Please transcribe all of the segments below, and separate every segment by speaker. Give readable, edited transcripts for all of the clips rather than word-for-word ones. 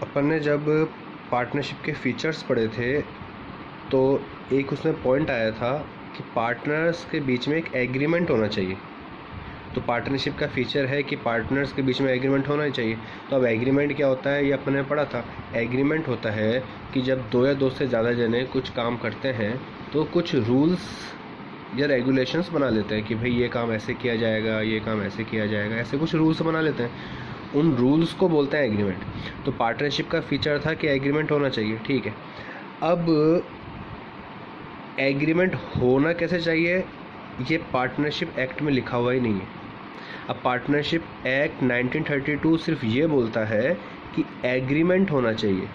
Speaker 1: अपन ने जब पार्टनरशिप के फीचर्स पढ़े थे तो एक उसमें पॉइंट आया था कि पार्टनर्स के बीच में एक एग्रीमेंट होना चाहिए। तो पार्टनरशिप का फीचर है कि पार्टनर्स के बीच में एग्रीमेंट होना चाहिए। तो अब एग्रीमेंट क्या होता है ये अपन ने पढ़ा था। एग्रीमेंट होता है कि जब दो या दो से ज़्यादा जने कुछ काम करते हैं तो कुछ रूल्स या रेगुलेशंस बना लेते हैं कि भाई ये काम ऐसे किया जाएगा, ये काम ऐसे किया जाएगा, ऐसे कुछ रूल्स बना लेते हैं। उन रूल्स को बोलते हैं एग्रीमेंट। तो पार्टनरशिप का फीचर था कि एग्रीमेंट होना चाहिए, ठीक है। अब एग्रीमेंट होना कैसे चाहिए ये पार्टनरशिप एक्ट में लिखा हुआ ही नहीं है। अब पार्टनरशिप एक्ट 1932 सिर्फ ये बोलता है कि एग्रीमेंट होना चाहिए।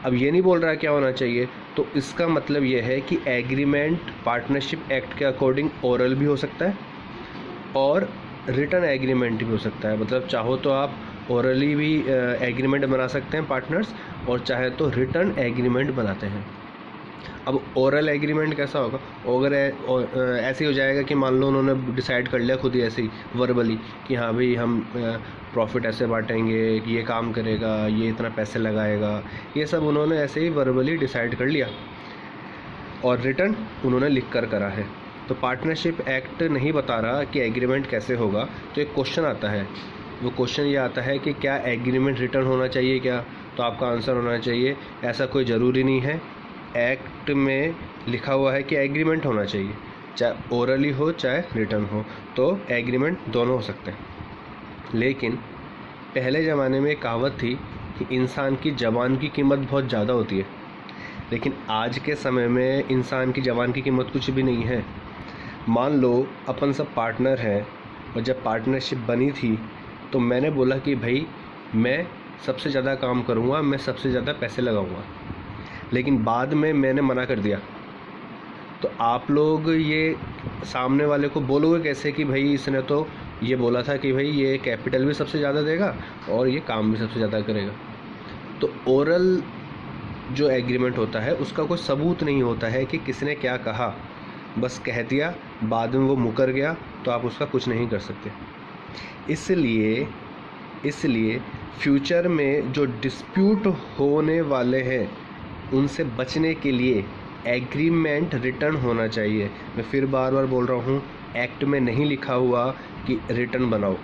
Speaker 1: अब ये नहीं बोल रहा क्या होना चाहिए। तो इसका मतलब ये है कि एग्रीमेंट पार्टनरशिप एक्ट के अकॉर्डिंग ओरल भी हो सकता है और रिटर्न एग्रीमेंट भी हो सकता है। मतलब चाहो तो आप ओरली भी एग्रीमेंट बना सकते हैं पार्टनर्स, और चाहे तो रिटर्न एग्रीमेंट बनाते हैं। अब ओरल एग्रीमेंट कैसा होगा? अगर ऐसे हो जाएगा कि मान लो उन्होंने डिसाइड कर लिया खुद ही ऐसे ही वर्बली कि हाँ भाई हम प्रॉफिट ऐसे बांटेंगे, ये काम करेगा, ये इतना पैसे लगाएगा, ये सब उन्होंने ऐसे ही वर्बली डिसाइड कर लिया और रिटर्न उन्होंने लिख कर करा है। तो पार्टनरशिप एक्ट नहीं बता रहा कि एग्रीमेंट कैसे होगा। तो एक क्वेश्चन आता है, वो क्वेश्चन ये आता है कि क्या एग्रीमेंट रिटर्न होना चाहिए क्या? तो आपका आंसर होना चाहिए ऐसा कोई ज़रूरी नहीं है। एक्ट में लिखा हुआ है कि एग्रीमेंट होना चाहिए, चाहे ओरली हो चाहे रिटर्न हो, तो एग्रीमेंट दोनों हो सकते हैं। लेकिन पहले ज़माने में एक कहावत थी कि इंसान की ज़बान की कीमत बहुत ज़्यादा होती है, लेकिन आज के समय में इंसान की ज़बान की कीमत कुछ भी नहीं है। मान लो अपन सब पार्टनर हैं और जब पार्टनरशिप बनी थी तो मैंने बोला कि भाई मैं सबसे ज़्यादा काम करूँगा, मैं सबसे ज़्यादा पैसे लगाऊँगा, लेकिन बाद में मैंने मना कर दिया। तो आप लोग ये सामने वाले को बोलोगे कैसे कि भाई इसने तो ये बोला था कि भाई ये कैपिटल भी सबसे ज़्यादा देगा और ये काम भी सबसे ज़्यादा करेगा। तो ओरल जो एग्रीमेंट होता है उसका कोई सबूत नहीं होता है कि किसने क्या कहा, बस कह दिया, बाद में वो मुकर गया तो आप उसका कुछ नहीं कर सकते। इसलिए फ्यूचर में जो डिस्प्यूट होने वाले हैं उनसे बचने के लिए एग्रीमेंट रिटर्न होना चाहिए। मैं फिर बार बार बोल रहा हूँ, एक्ट में नहीं लिखा हुआ कि रिटर्न बनाओ।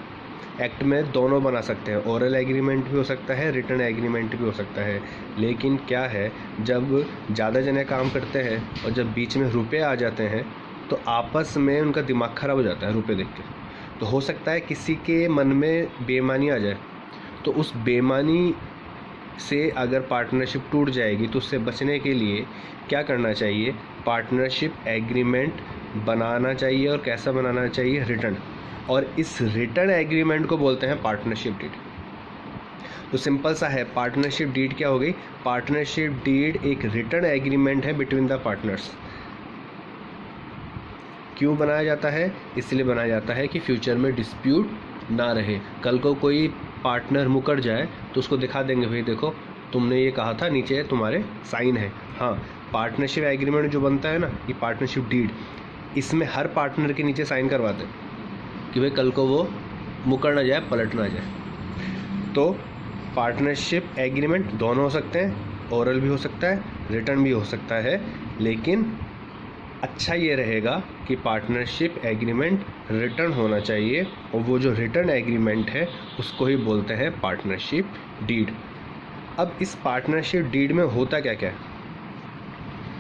Speaker 1: एक्ट में दोनों बना सकते हैं, ओरल एग्रीमेंट भी हो सकता है, रिटर्न एग्रीमेंट भी हो सकता है। लेकिन क्या है, जब ज़्यादा जने काम करते हैं और जब बीच में रुपए आ जाते हैं तो आपस में उनका दिमाग ख़राब हो जाता है रुपए देख के। तो हो सकता है किसी के मन में बेईमानी आ जाए, तो उस बेईमानी से अगर पार्टनरशिप टूट जाएगी तो उससे बचने के लिए क्या करना चाहिए? पार्टनरशिप एग्रीमेंट बनाना चाहिए। और कैसा बनाना चाहिए? रिटर्न। और इस रिटर्न एग्रीमेंट को बोलते हैं पार्टनरशिप डीड। तो सिंपल सा है, पार्टनरशिप डीड क्या हो गई? पार्टनरशिप डीड एक रिटर्न एग्रीमेंट है बिटवीन द पार्टनर्स। क्यों बनाया जाता है? इसलिए बनाया जाता है कि फ्यूचर में डिस्प्यूट ना रहे। कल को कोई पार्टनर मुकर जाए तो उसको दिखा देंगे, भाई देखो तुमने ये कहा था, नीचे तुम्हारे साइन है। हाँ, पार्टनरशिप एग्रीमेंट जो बनता है ना, ये पार्टनरशिप डीड, इसमें हर पार्टनर के नीचे साइन करवाते हैं कि भाई कल को वो मुकर ना जाए, पलट ना जाए। तो पार्टनरशिप एग्रीमेंट दोनों हो सकते हैं, ओरल भी हो सकता है, रिटर्न भी हो सकता है। लेकिन अच्छा ये रहेगा कि पार्टनरशिप एग्रीमेंट रिटर्न होना चाहिए, और वो जो रिटर्न एग्रीमेंट है उसको ही बोलते हैं पार्टनरशिप डीड। अब इस पार्टनरशिप डीड में होता क्या क्या है?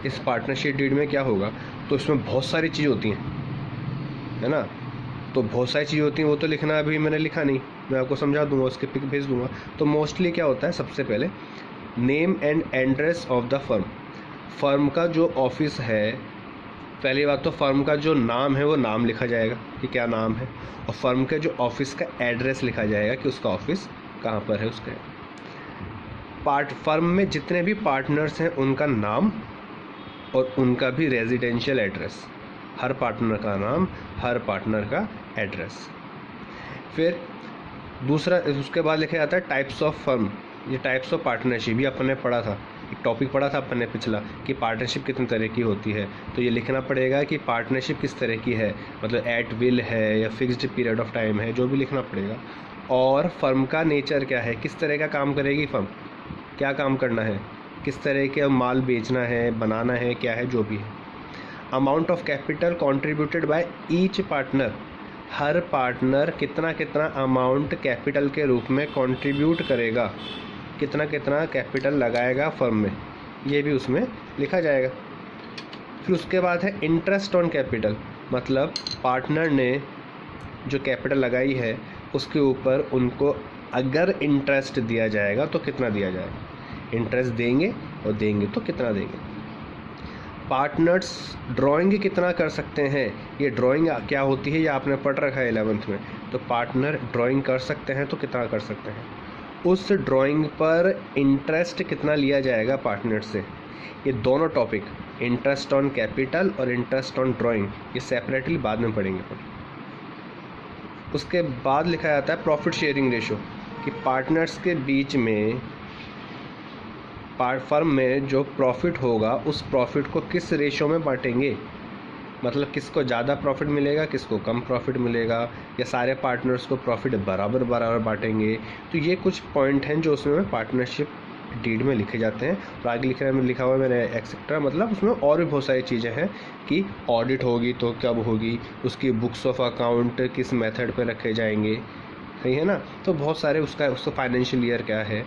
Speaker 1: इस पार्टनरशिप डीड में क्या होगा? तो इसमें बहुत सारी चीज़ होती हैं, है ना। तो बहुत सारी चीज़ें होती हैं, वो तो लिखना अभी मैंने लिखा नहीं, मैं आपको समझा दूंगा, उसके पिक भेज दूंगा। तो मोस्टली क्या होता है, सबसे पहले name and address of the firm. Firm का जो ऑफिस है, पहली बात तो फर्म का जो नाम है वो नाम लिखा जाएगा कि क्या नाम है, और फर्म के जो ऑफिस का एड्रेस लिखा जाएगा कि उसका ऑफिस कहाँ पर है। उसका फर्म में जितने भी पार्टनर्स हैं उनका नाम और उनका भी रेजिडेंशियल एड्रेस, हर पार्टनर का नाम, हर पार्टनर का एड्रेस। फिर दूसरा, उसके बाद लिखा जाता है टाइप्स ऑफ फर्म। ये टाइप्स ऑफ पार्टनरशिप भी अपन ने पढ़ा था, एक टॉपिक पढ़ा था अपन ने पिछला, कि पार्टनरशिप कितने तरह की होती है। तो ये लिखना पड़ेगा कि पार्टनरशिप किस तरह की है, मतलब एट विल है या फिक्स्ड पीरियड ऑफ टाइम है, जो भी लिखना पड़ेगा। और फर्म का नेचर क्या है, किस तरह का काम करेगी फर्म, क्या काम करना है, किस तरह के माल बेचना है, बनाना है, क्या है, जो भी है। Amount of capital contributed by each partner, her partner कितना कितना अमाउंट कैपिटल के रूप में कंट्रीब्यूट करेगा, कितना कितना कैपिटल लगाएगा फर्म में, ये भी उसमें लिखा जाएगा। फिर उसके बाद है इंटरेस्ट ऑन कैपिटल, मतलब पार्टनर ने जो कैपिटल लगाई है उसके ऊपर उनको अगर इंटरेस्ट दिया जाएगा तो कितना दिया जाएगा, इंटरेस्ट देंगे और देंगे तो कितना देंगे। पार्टनर्स ड्राइंग कितना कर सकते हैं, ये ड्राइंग क्या होती है ये आपने पढ़ रखा है 11th में। तो पार्टनर ड्राइंग कर सकते हैं तो कितना कर सकते हैं, उस ड्राइंग पर इंटरेस्ट कितना लिया जाएगा पार्टनर से। ये दोनों टॉपिक, इंटरेस्ट ऑन कैपिटल और इंटरेस्ट ऑन ड्राइंग, ये सेपरेटली बाद में पढ़ेंगे। उसके बाद लिखा जाता है प्रॉफिट शेयरिंग रेशो, कि पार्टनर्स के बीच में फर्म में जो प्रॉफिट होगा उस प्रॉफिट को किस रेशो में बांटेंगे, मतलब किसको ज़्यादा प्रॉफिट मिलेगा, किसको कम प्रॉफिट मिलेगा, या सारे पार्टनर्स को प्रॉफिट बराबर बराबर बांटेंगे। तो ये कुछ पॉइंट हैं जो उसमें पार्टनरशिप डीड में लिखे जाते हैं। और आगे लिखा हुआ है मैंने एक्सेट्रा, मतलब उसमें और भी बहुत सारी चीज़ें हैं कि ऑडिट होगी तो कब होगी, उसकी बुक्स ऑफ अकाउंट किस मेथड पे रखे जाएंगे, सही है ना। तो बहुत सारे उसका फाइनेंशियल ईयर क्या है,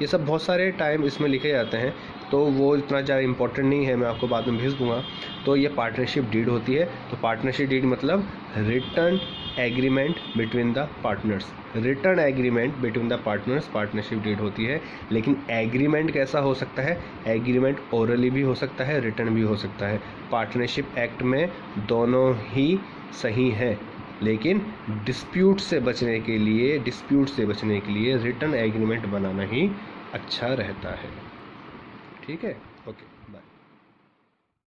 Speaker 1: ये सब बहुत सारे टाइम इसमें लिखे जाते हैं। तो वो इतना ज़्यादा इंपॉर्टेंट नहीं है, मैं आपको बाद में भेज दूंगा। तो ये पार्टनरशिप डीड होती है। तो पार्टनरशिप डीड मतलब return agreement between the partners, return agreement between the partners partnership deed होती है। लेकिन एग्रीमेंट कैसा हो सकता है, एग्रीमेंट ओरली भी हो सकता है, रिटर्न भी हो सकता है। पार्टनरशिप एक्ट में दोनों ही सही है, लेकिन डिस्प्यूट से बचने के लिए रिटर्न एग्रीमेंट बनाना ही अच्छा रहता है। ठीक है, ओके, बाय।